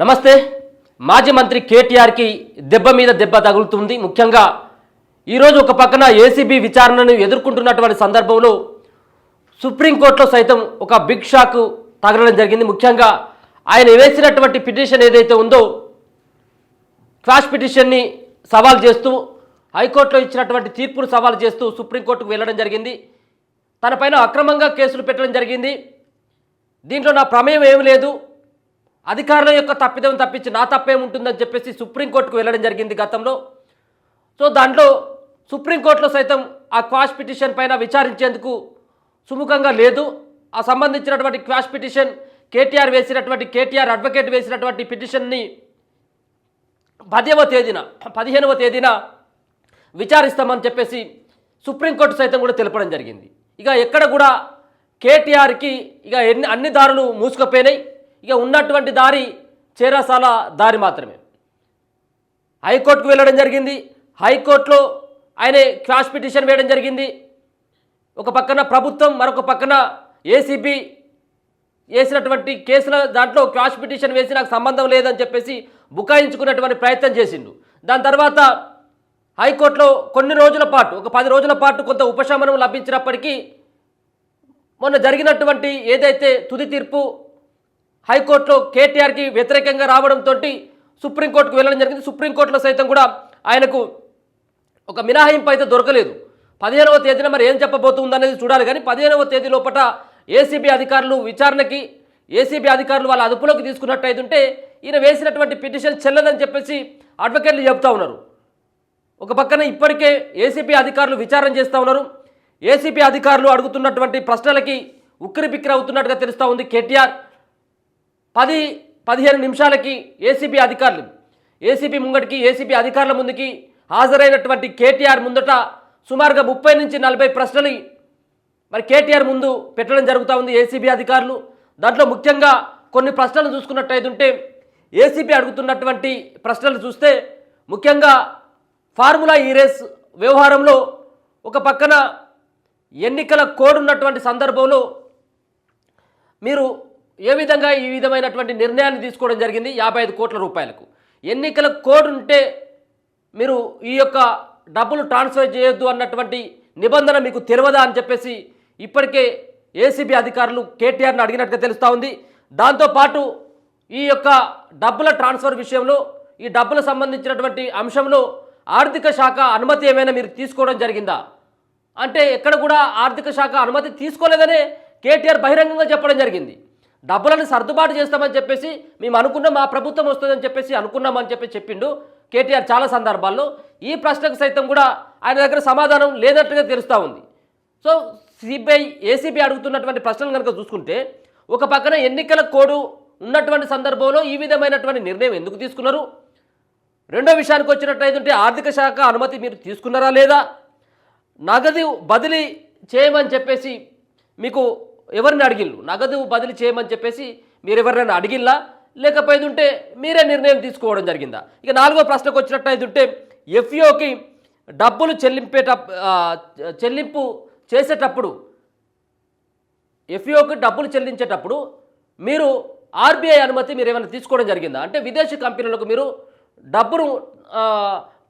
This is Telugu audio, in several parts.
నమస్తే. మాజీ మంత్రి కేటీఆర్కి దెబ్బ మీద దెబ్బ తగులుతుంది. ముఖ్యంగా ఈరోజు ఒక పక్కన ఏసీబీ విచారణను ఎదుర్కొంటున్నటువంటి సందర్భంలో సుప్రీంకోర్టులో సైతం ఒక బిగ్ షాక్ తగలడం జరిగింది. ముఖ్యంగా ఆయన వేసినటువంటి పిటిషన్ ఏదైతే ఉందో క్వాష్ పిటిషన్ని సవాల్ చేస్తూ హైకోర్టులో ఇచ్చినటువంటి తీర్పును సవాల్ చేస్తూ సుప్రీంకోర్టుకు వెళ్ళడం జరిగింది. తనపైన అక్రమంగా కేసులు పెట్టడం జరిగింది. దీంట్లో నా ప్రమేయం ఏమి లేదు, అధికారుల యొక్క తప్పిదం తప్పించి నా తప్పేముంటుందని చెప్పేసి సుప్రీంకోర్టుకు వెళ్ళడం జరిగింది గతంలో. సో దాంట్లో సుప్రీంకోర్టులో సైతం ఆ క్వాష్ పిటిషన్ పైన విచారించేందుకు సుముఖంగా లేదు. ఆ సంబంధించినటువంటి క్వాష్ పిటిషన్ కేటీఆర్ అడ్వకేట్ వేసినటువంటి పిటిషన్ని 15వ తేదీన విచారిస్తామని చెప్పేసి సుప్రీంకోర్టు సైతం కూడా తెలపడం జరిగింది. ఇక ఎక్కడ కూడా కేటీఆర్కి ఇక అన్ని దారులు మూసుకుపోయినాయి. ఇక ఉన్నటువంటి దారి చేరసాల దారి మాత్రమే. హైకోర్టుకు వెళ్ళడం జరిగింది. హైకోర్టులో ఆయన క్వాష్ పిటిషన్ వేయడం జరిగింది. ఒక పక్కన ప్రభుత్వం, మరొక పక్కన ఏసీబీ వేసినటువంటి కేసుల దాంట్లో క్వాష్ పిటిషన్ వేసి నాకు సంబంధం లేదని చెప్పేసి బుకాయించుకున్నటువంటి ప్రయత్నం చేసిండు. దాని తర్వాత హైకోర్టులో కొన్ని రోజుల పాటు, ఒక 10 రోజుల పాటు కొంత ఉపశమనం లభించినప్పటికీ మొన్న జరిగినటువంటి ఏదైతే తుది తీర్పు హైకోర్టులో కేటీఆర్కి వ్యతిరేకంగా రావడంతో సుప్రీంకోర్టుకు వెళ్ళడం జరిగింది. సుప్రీంకోర్టులో సైతం కూడా ఆయనకు ఒక మినహాయింపు అయితే దొరకలేదు. 15వ తేదీన మరి ఏం చెప్పబోతుంది అనేది చూడాలి. కానీ 15వ తేదీ లోపల ఏసీబీ అధికారులు విచారణకి వాళ్ళ అదుపులోకి తీసుకున్నట్టయితుంటే ఈయన వేసినటువంటి పిటిషన్ చెల్లదని చెప్పేసి అడ్వకేట్లు చెప్తా ఉన్నారు. ఒక పక్కన ఇప్పటికే ఏసీబీ అధికారులు విచారణ చేస్తూ ఉన్నారు. ఏసీబీ అధికారులు అడుగుతున్నటువంటి ప్రశ్నలకి ఉక్కిరి బిక్కిరి అవుతున్నట్టుగా తెలుస్తూ ఉంది. కేటీఆర్ 10-15 నిమిషాలకి ఏసీబీ ముంగటికి ఏసీబీ అధికారుల ముందుకి హాజరైనటువంటి కేటీఆర్ ముందట సుమారుగా 30 నుంచి 40 ప్రశ్నలు మరి కేటీఆర్ ముందు పెట్టడం జరుగుతూ ఉంది ఏసీబీ అధికారులు. దాంట్లో ముఖ్యంగా కొన్ని ప్రశ్నలు చూసుకున్నట్టయితుంటే ఏసీబీ అడుగుతున్నటువంటి ప్రశ్నలు చూస్తే ముఖ్యంగా ఫార్ములా ఈ రేస్ వ్యవహారంలో ఒక పక్కన ఎన్నికల కోడ్ ఉన్నటువంటి సందర్భంలో మీరు ఏ విధంగా ఈ విధమైనటువంటి నిర్ణయాన్ని తీసుకోవడం జరిగింది. 55 కోట్ల రూపాయలకు ఎన్నికల కోడ్ ఉంటే మీరు ఈ యొక్క డబ్బులు ట్రాన్స్ఫర్ చేయొద్దు అన్నటువంటి నిబంధన మీకు తెలియదా అని చెప్పేసి ఇప్పటికే ఏసీబీ అధికారులు కేటీఆర్ని అడిగినట్టుగా తెలుస్తూ ఉంది. దాంతోపాటు ఈ యొక్క డబ్బుల ట్రాన్స్ఫర్ విషయంలో, ఈ డబ్బులకు సంబంధించినటువంటి అంశంలో ఆర్థిక శాఖ అనుమతి ఏమైనా మీరు తీసుకోవడం జరిగిందా అంటే ఎక్కడ కూడా ఆర్థిక శాఖ అనుమతి తీసుకోలేదనే కేటీఆర్ బహిరంగంగా చెప్పడం జరిగింది. డబ్బులను సర్దుబాటు చేస్తామని చెప్పేసి మేము అనుకున్నాం, మా ప్రభుత్వం వస్తుందని చెప్పేసి అనుకున్నామని చెప్పిండు కేటీఆర్ చాలా సందర్భాల్లో. ఈ ప్రశ్నకు సైతం కూడా ఆయన దగ్గర సమాధానం లేనట్టుగా తెలుస్తూ ఉంది. సో ఏసీబీ అడుగుతున్నటువంటి ప్రశ్నలు కనుక చూసుకుంటే ఒక పక్కన ఎన్నికల కోడ్ ఉన్నటువంటి సందర్భంలో ఈ విధమైనటువంటి నిర్ణయం ఎందుకు తీసుకున్నారు, రెండో విషయానికి వచ్చినట్టయితే ఆర్థిక శాఖ అనుమతి మీరు తీసుకున్నారా లేదా, నగదు బదిలీ చేయమని చెప్పేసి మీకు ఎవరిని అడిగిల్లు, నగదు బదిలీ చేయమని చెప్పేసి మీరు ఎవరినైనా అడిగిల్లా, లేకపోతే మీరే నిర్ణయం తీసుకోవడం జరిగిందా. ఇక 4వ ప్రశ్నకు వచ్చినట్టయితే ఎఫ్ఈఓకి డబ్బులు చెల్లింపు చేసేటప్పుడు, ఎఫ్ఈఓకి డబ్బులు చెల్లించేటప్పుడు మీరు ఆర్బీఐ అనుమతి మీరు ఏమైనా తీసుకోవడం జరిగిందా అంటే విదేశీ కంపెనీలకు మీరు డబ్బును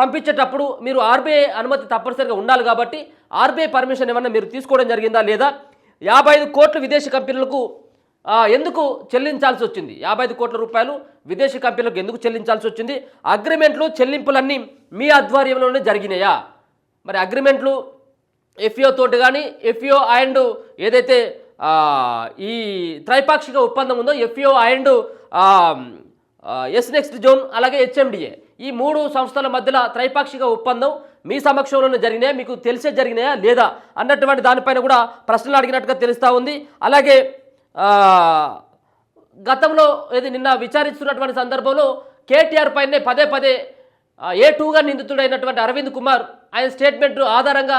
పంపించేటప్పుడు మీరు ఆర్బీఐ అనుమతి తప్పనిసరిగా ఉండాలి కాబట్టి ఆర్బీఐ పర్మిషన్ ఏమన్నా మీరు తీసుకోవడం జరిగిందా లేదా, 55 కోట్లు విదేశీ కంపెనీలకు ఎందుకు చెల్లించాల్సి వచ్చింది, 55 కోట్ల రూపాయలు విదేశీ కంపెనీలకు ఎందుకు చెల్లించాల్సి వచ్చింది, అగ్రిమెంట్లు చెల్లింపులన్నీ మీ ఆధ్వర్యంలోనే జరిగినాయా, మరి అగ్రిమెంట్లు ఎఫ్ఈఓ తోటి కానీ ఎఫ్ఈఓ అండ్ ఏదైతే ఈ త్రైపాక్షిక ఒప్పందం ఉందో FEO and S next zone అలాగే హెచ్ఎండిఏ ఈ 3 సంస్థల మధ్యలో త్రైపాక్షిక ఒప్పందం మీ సమక్షంలోనే జరిగినాయా, మీకు తెలిసే జరిగినాయా లేదా అన్నటువంటి దానిపైన కూడా ప్రశ్నలు అడిగినట్టుగా తెలుస్తూ ఉంది. అలాగే గతంలో నిన్న విచారిస్తున్నటువంటి సందర్భంలో కేటీఆర్ పైనే పదే A2గా నిందితుడైనటువంటి అరవింద్ కుమార్ ఆయన స్టేట్మెంట్ ఆధారంగా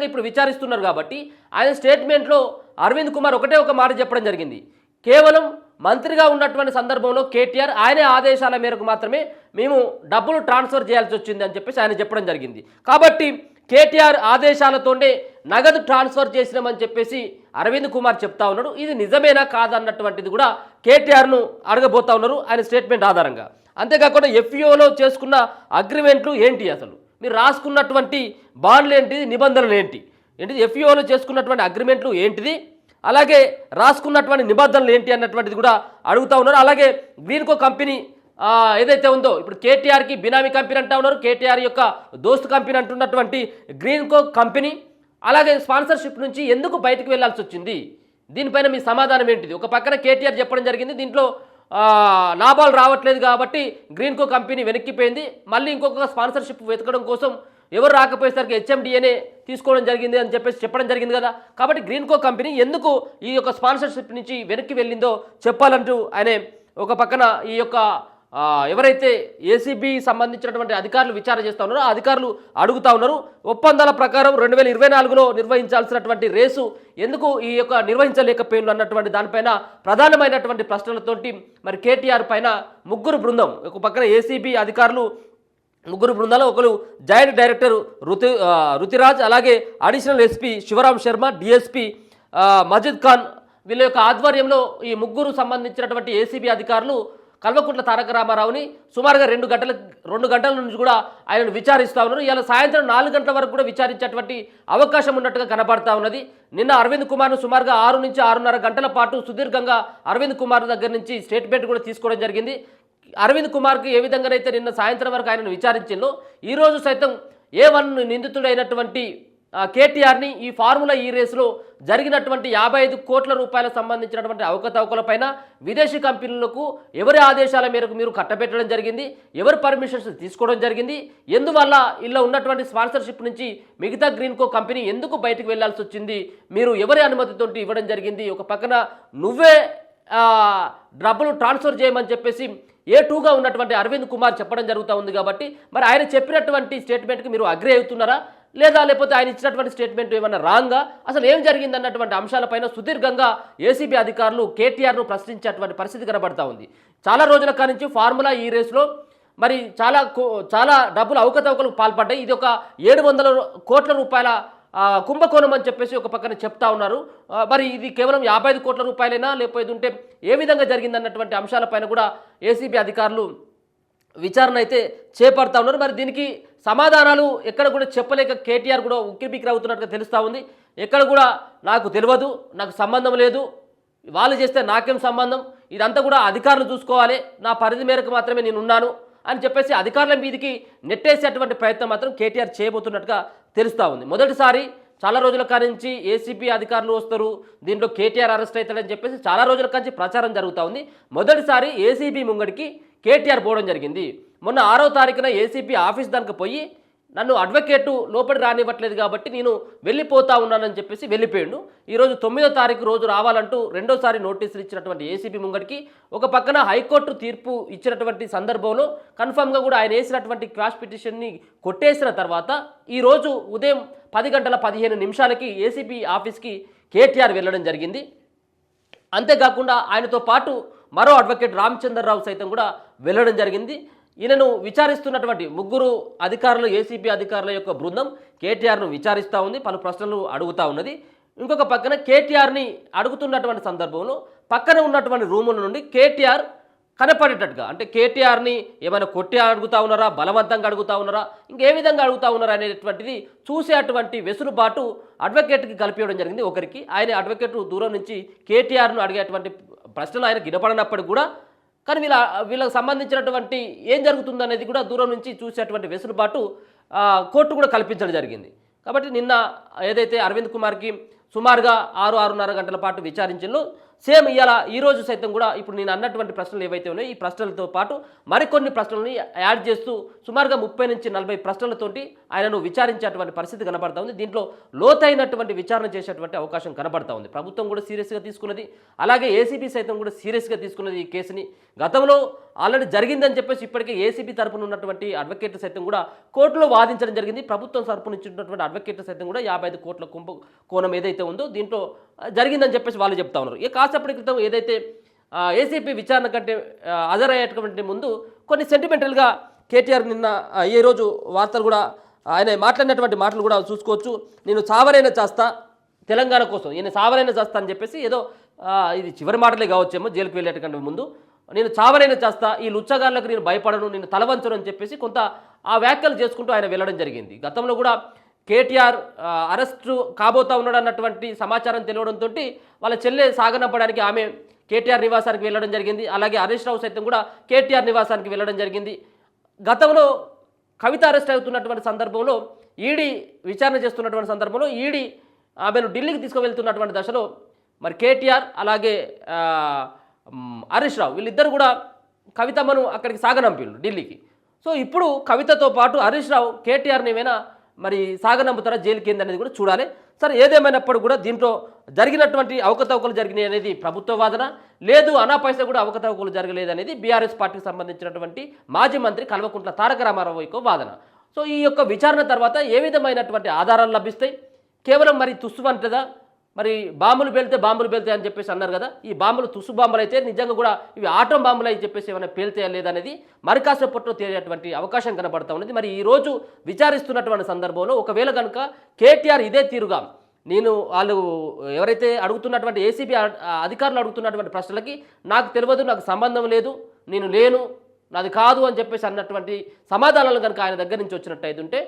ఇప్పుడు విచారిస్తున్నారు కాబట్టి ఆయన స్టేట్మెంట్లో అరవింద్ కుమార్ ఒక మాట చెప్పడం జరిగింది. కేవలం మంత్రిగా ఉన్నటువంటి సందర్భంలో కేటీఆర్ ఆయనే ఆదేశాల మేరకు మాత్రమే మేము డబ్బులు ట్రాన్స్ఫర్ చేయాల్సి వచ్చింది అని చెప్పేసి ఆయన చెప్పడం జరిగింది. కాబట్టి కేటీఆర్ ఆదేశాలతోనే నగదు ట్రాన్స్ఫర్ చేసినామని చెప్పేసి అరవింద్ కుమార్ చెప్తా ఉన్నాడు. ఇది నిజమేనా కాదన్నటువంటిది కూడా కేటీఆర్ను అడగబోతా ఉన్నారు ఆయన స్టేట్మెంట్ ఆధారంగా. అంతేకాకుండా ఎఫ్ఈఓలో చేసుకున్న అగ్రిమెంట్లు ఏంటి, అసలు మీరు రాసుకున్నటువంటి బాండ్లు ఏంటిది, నిబంధనలు ఏంటిది, ఎఫ్ఈఓలో చేసుకున్నటువంటి అగ్రిమెంట్లు ఏంటిది, అలాగే రాసుకున్నటువంటి నిబంధనలు ఏంటి అన్నటువంటిది కూడా అడుగుతా ఉన్నారు. అలాగే గ్రీన్కో కంపెనీ ఏదైతే ఉందో ఇప్పుడు కేటీఆర్కి బినామీ కంపెనీ అంటా ఉన్నారు, కేటీఆర్ యొక్క దోస్తు కంపెనీ అంటున్నటువంటి గ్రీన్కో కంపెనీ అలాగే స్పాన్సర్షిప్ నుంచి ఎందుకు బయటకు వెళ్లాల్సి వచ్చింది, దీనిపైన మీ సమాధానం ఏంటిది? ఒక పక్కన కేటీఆర్ చెప్పడం జరిగింది దీంట్లో లాభాలు రావట్లేదు కాబట్టి గ్రీన్కో కంపెనీ వెనక్కిపోయింది, మళ్ళీ ఇంకొక స్పాన్సర్షిప్ వెతకడం కోసం ఎవరు రాకపోయేసరికి హెచ్ఎండిఏనే తీసుకోవడం జరిగింది అని చెప్పేసి చెప్పడం జరిగింది కదా. కాబట్టి గ్రీన్కో కంపెనీ ఎందుకు ఈ యొక్క స్పాన్సర్షిప్ నుంచి వెనక్కి వెళ్ళిందో చెప్పాలంటూ ఆయన ఒక పక్కన ఈ యొక్క ఎవరైతే ఏసీబీ సంబంధించినటువంటి అధికారులు విచారణ చేస్తూ ఉన్నారో ఆ అధికారులు అడుగుతూ ఉన్నారు. ఒప్పందాల ప్రకారం 2024లో నిర్వహించాల్సినటువంటి రేసు ఎందుకు ఈ యొక్క నిర్వహించలేకపోయిన అన్నటువంటి దానిపైన ప్రధానమైనటువంటి ప్రశ్నలతోటి మరి కేటీఆర్ పైన ముగ్గురు బృందం, ఒక పక్కన ఏసీబీ అధికారులు ముగ్గురు బృందాలు, ఒకరు జాయింట్ డైరెక్టర్ రుతిరాజ్, అలాగే additional SP Sivaram Sharma, DSP Majid Khan, వీళ్ళ యొక్క ఆధ్వర్యంలో ఈ ముగ్గురు సంబంధించినటువంటి ఏసీబీ అధికారులు కల్వకుంట్ల తారక రామారావుని సుమారుగా 2 గంటల నుంచి కూడా ఆయనను విచారిస్తూ ఉన్నారు. ఇలా సాయంత్రం 4 గంటల వరకు కూడా విచారించేటువంటి అవకాశం ఉన్నట్టుగా కనబడతా ఉన్నది. నిన్న అరవింద్ కుమార్ను సుమారుగా 6 నుంచి 6:30 గంటల పాటు సుదీర్ఘంగా అరవింద్ కుమార్ దగ్గర నుంచి స్టేట్మెంట్ కూడా తీసుకోవడం జరిగింది. అరవింద్ కుమార్కి ఏ విధంగానైతే నిన్న సాయంత్రం వరకు ఆయనను విచారించిందో ఈరోజు సైతం A1 నిందితుడైనటువంటి కేటీఆర్ని ఈ ఫార్ములా ఈ రేసులో జరిగినటువంటి 55 కోట్ల రూపాయలకు సంబంధించినటువంటి అవకతవకలపైన విదేశీ కంపెనీలకు ఎవరి ఆదేశాల మేరకు మీరు కట్టబెట్టడం జరిగింది, ఎవరి పర్మిషన్స్ తీసుకోవడం జరిగింది, ఎందువల్ల ఇలా ఉన్నటువంటి స్పాన్సర్షిప్ నుంచి మిగతా గ్రీన్కో కంపెనీ ఎందుకు బయటకు వెళ్లాల్సి వచ్చింది, మీరు ఎవరి అనుమతితో ఇవ్వడం జరిగింది, ఒక పక్కన నువ్వే డబ్బులు ట్రాన్స్ఫర్ చేయమని చెప్పేసి A2గా ఉన్నటువంటి అరవింద్ కుమార్ చెప్పడం జరుగుతూ ఉంది. కాబట్టి మరి ఆయన చెప్పినటువంటి స్టేట్మెంట్కి మీరు అగ్రీ అవుతున్నారా లేదా, లేకపోతే ఆయన ఇచ్చినటువంటి స్టేట్మెంట్ ఏమన్నా రాంగా, అసలు ఏం జరిగింది అన్నటువంటి అంశాలపైన సుదీర్ఘంగా ఏసీబీ అధికారులు కేటీఆర్ను ప్రశ్నించేటువంటి పరిస్థితి కనబడతా ఉంది. చాలా రోజుల కానించి ఫార్ములా ఈ రేసులో మరి చాలా డబ్బులు అవకతవకలకు పాల్పడ్డాయి. ఇది ఒక 700 కోట్ల రూపాయల కుంభకోణం అని చెప్పేసి ఒక పక్కన చెప్తా ఉన్నారు. మరి ఇది కేవలం 55 కోట్ల రూపాయలైనా లేకపోతే ఉంటే ఏ విధంగా జరిగిందన్నటువంటి అంశాలపైన కూడా ఏసీబీ అధికారులు విచారణ అయితే చేపడతా ఉన్నారు. మరి దీనికి సమాధానాలు ఎక్కడ కూడా చెప్పలేక కేటీఆర్ కూడా ఉక్కిరిబిక్కిరి అవుతున్నట్టుగా తెలుస్తూ ఉంది. ఎక్కడ కూడా నాకు తెలియదు, నాకు సంబంధం లేదు, వాళ్ళు చేస్తే నాకేం సంబంధం, ఇదంతా కూడా అధికారులు చూసుకోవాలి, నా పరిధి మేరకు మాత్రమే నేను ఉన్నాను అని చెప్పేసి అధికారుల మీదకి నెట్టేసేటువంటి ప్రయత్నం మాత్రం కేటీఆర్ చేయబోతున్నట్టుగా తెలుస్తూ ఉంది. మొదటిసారి చాలా రోజుల కానించి ఏసీబీ అధికారులు వస్తారు, దీంట్లో కేటీఆర్ అరెస్ట్ అవుతాడని చెప్పేసి చాలా రోజుల కాంచి ప్రచారం జరుగుతూ ఉంది. మొదటిసారి ఏసీబీ ముంగడికి కేటీఆర్ పోవడం జరిగింది. మొన్న 6వ తారీఖున ఏసీబీ ఆఫీస్ దానికి పోయి నన్ను అడ్వకేటు లోపలి రానివ్వట్లేదు కాబట్టి నేను వెళ్ళిపోతా ఉన్నానని చెప్పేసి వెళ్ళిపోయాడు. ఈరోజు 9వ తారీఖు రోజు రావాలంటూ రెండోసారి నోటీసులు ఇచ్చినటువంటి ఏసీబీ ముంగడికి ఒక పక్కన హైకోర్టు తీర్పు ఇచ్చినటువంటి సందర్భంలో కన్ఫామ్గా కూడా ఆయన వేసినటువంటి క్వాష్ పిటిషన్ని కొట్టేసిన తర్వాత ఈరోజు ఉదయం 10:15 ఏసీబీ ఆఫీస్కి కేటీఆర్ వెళ్ళడం జరిగింది. అంతేకాకుండా ఆయనతో పాటు మరో అడ్వకేట్ రామచంద్రరావు సైతం కూడా వెళ్ళడం జరిగింది. ఈయనను విచారిస్తున్నటువంటి ముగ్గురు అధికారులు ఏసీబీ అధికారుల యొక్క బృందం కేటీఆర్ను విచారిస్తూ ఉంది, పలు ప్రశ్నలు అడుగుతూ ఉన్నది. ఇంకొక పక్కన కేటీఆర్ని అడుగుతున్నటువంటి సందర్భంలో పక్కన ఉన్నటువంటి రూముల నుండి కేటీఆర్ కనపడేటట్టుగా, అంటే కేటీఆర్ని ఏమైనా కొట్టి అడుగుతూ ఉన్నారా, బలవంతంగా అడుగుతూ ఉన్నారా, ఇంకే విధంగా అడుగుతూ ఉన్నారా అనేటువంటిది చూసేటువంటి వెసులుబాటు అడ్వకేట్కి కల్పించడం జరిగింది. ఒకరికి ఆయన అడ్వకేట్ దూరం నుంచి కేటీఆర్ను అడిగేటువంటి ప్రశ్నలు ఆయన వినపడనప్పటికీ కూడా కానీ వీళ్ళకి సంబంధించినటువంటి ఏం జరుగుతుందనేది కూడా దూరం నుంచి చూసేటువంటి వెసులుబాటు కోర్టు కూడా కల్పించడం జరిగింది. కాబట్టి నిన్న ఏదైతే అరవింద్ కుమార్కి సుమారుగా 6-6:30 గంటల పాటు విచారించిందో సేమ్ ఇవాళ ఈరోజు సైతం కూడా ఇప్పుడు నేను అన్నటువంటి ప్రశ్నలు ఏవైతే ఉన్నాయో ఈ ప్రశ్నలతో పాటు మరికొన్ని ప్రశ్నలని యాడ్ చేస్తూ సుమారుగా 30 నుంచి 40 ప్రశ్నలతోటి ఆయనను విచారించేటువంటి పరిస్థితి కనబడతా ఉంది. దీంట్లో లోతైనటువంటి విచారణ చేసేటువంటి అవకాశం కనబడతా ఉంది. ప్రభుత్వం కూడా సీరియస్గా తీసుకున్నది, అలాగే ఏసీబీ సైతం కూడా సీరియస్గా తీసుకున్నది ఈ కేసుని. గతంలో ఆల్రెడీ జరిగిందని చెప్పేసి ఇప్పటికే ఏసీబీ తరపున ఉన్నటువంటి అడ్వకేట్ సైతం కూడా కోర్టులో వాదించడం జరిగింది. ప్రభుత్వం తరపున ఇచ్చినటువంటి అడ్వకేట్ సైతం కూడా 55 కోట్ల కుంభకోణం ఏదైతే ఉందో దీంట్లో జరిగిందని చెప్పేసి వాళ్ళు చెప్తా ఉన్నారు. ఈ కాసేపటి క్రితం ఏదైతే ఏసీపీ విచారణ కంటే హాజరయ్యేటువంటి ముందు కొన్ని సెంటిమెంటల్గా కేటీఆర్ నిన్న ఈ రోజు వార్తలు కూడా ఆయన మాట్లాడినటువంటి మాటలు కూడా చూసుకోవచ్చు. నేను చావనైనా చేస్తా తెలంగాణ కోసం, ఈయన చావనైనా చేస్తా అని చెప్పేసి ఏదో ఇది చివరి మాటలే కావచ్చేమో జైలుకు వెళ్ళేటకంటే ముందు, నేను చావనైనా చేస్తా, ఈ లుచ్చగాళ్ళకు నేను భయపడను, నేను తలవంచను అని చెప్పేసి కొంత ఆ వ్యాఖ్యలు చేసుకుంటూ ఆయన వెళ్ళడం జరిగింది. గతంలో కూడా కేటీఆర్ అరెస్టు కాబోతా ఉన్నాడు అన్నటువంటి సమాచారం తెలియడంతో వాళ్ళ చెల్లె సాగనంపడానికి ఆమె కేటీఆర్ నివాసానికి వెళ్ళడం జరిగింది. అలాగే హరీష్ రావు సైతం కూడా కేటీఆర్ నివాసానికి వెళ్ళడం జరిగింది. గతంలో కవిత అరెస్ట్ అవుతున్నటువంటి సందర్భంలో ఈడీ విచారణ చేస్తున్నటువంటి సందర్భంలో ఈడీ ఆమెను ఢిల్లీకి తీసుకువెళ్తున్నటువంటి దశలో మరి కేటీఆర్ అలాగే హరీష్ రావు వీళ్ళిద్దరు కూడా కవితమ్మను అక్కడికి సాగనంపిళ్ళు ఢిల్లీకి. సో ఇప్పుడు కవితతో పాటు హరీష్ రావు కేటీఆర్ని ఏమైనా మరి సాగనంపుతారా జైలుకి ఏంది అనేది కూడా చూడాలి. సరే ఏదేమైనప్పుడు కూడా దీంట్లో జరిగినటువంటి అవకతవకలు జరిగినాయి అనేది ప్రభుత్వ వాదన, లేదు అనా పైసా కూడా అవకతవకలు జరగలేదు అనేది బీఆర్ఎస్ పార్టీకి సంబంధించినటువంటి మాజీ మంత్రి కల్వకుంట్ల తారక రామారావు యొక్క వాదన. సో ఈ యొక్క విచారణ తర్వాత ఏ విధమైనటువంటి ఆధారాలు లభిస్తాయి, కేవలం మరి తుస్సు అంటదా, మరి బాంబులు పేల్తే అని చెప్పేసి అన్నారు కదా, ఈ బాంబులు తుస్సు బాంబులు అయితే నిజంగా కూడా ఇవి ఆటం బాంబులు అని చెప్పేసి ఏమైనా పేల్తే లేదనేది మరి కాసేపట్లో తేలేటువంటి అవకాశం కనబడతా ఉన్నది. మరి ఈరోజు విచారిస్తున్నటువంటి సందర్భంలో ఒకవేళ కనుక కేటీఆర్ ఇదే తీరుగా నేను వాళ్ళు ఎవరైతే అడుగుతున్నటువంటి ఏసీబీ అధికారులు అడుగుతున్నటువంటి ప్రశ్నలకి నాకు తెలియదు, నాకు సంబంధం లేదు, నేను లేను, నాది కాదు అని చెప్పేసి అన్నటువంటి సమాధానాలు కనుక ఆయన దగ్గర నుంచి వచ్చినట్టయితే ఉంటే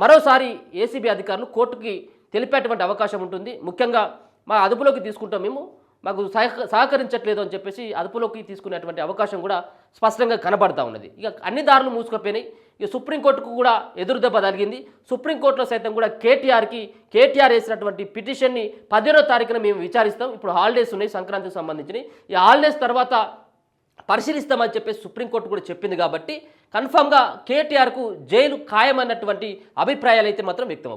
మరోసారి ఏసీబీ అధికారులు కోర్టుకి తెలిపేటువంటి అవకాశం ఉంటుంది. ముఖ్యంగా మా అదుపులోకి తీసుకుంటాం, మేము మాకు సహకరించట్లేదు అని చెప్పేసి అదుపులోకి తీసుకునేటువంటి అవకాశం కూడా స్పష్టంగా కనబడతా ఉన్నది. ఇక అన్ని దారులు మూసుకుపోయినాయి. ఇక సుప్రీంకోర్టుకు కూడా ఎదురు దెబ్బ తగిలింది. సుప్రీంకోర్టులో సైతం కూడా కేటీఆర్ వేసినటువంటి పిటిషన్ని 15వ తారీఖున మేము విచారిస్తాం, ఇప్పుడు హాలిడేస్ ఉన్నాయి సంక్రాంతికి సంబంధించినవి, ఈ హాలిడేస్ తర్వాత పరిశీలిస్తామని చెప్పేసి సుప్రీంకోర్టు కూడా చెప్పింది. కాబట్టి కన్ఫామ్గా కేటీఆర్కు జైలు ఖాయమన్నటువంటి అభిప్రాయాలు అయితే మాత్రం వ్యక్తం అవుతాయి.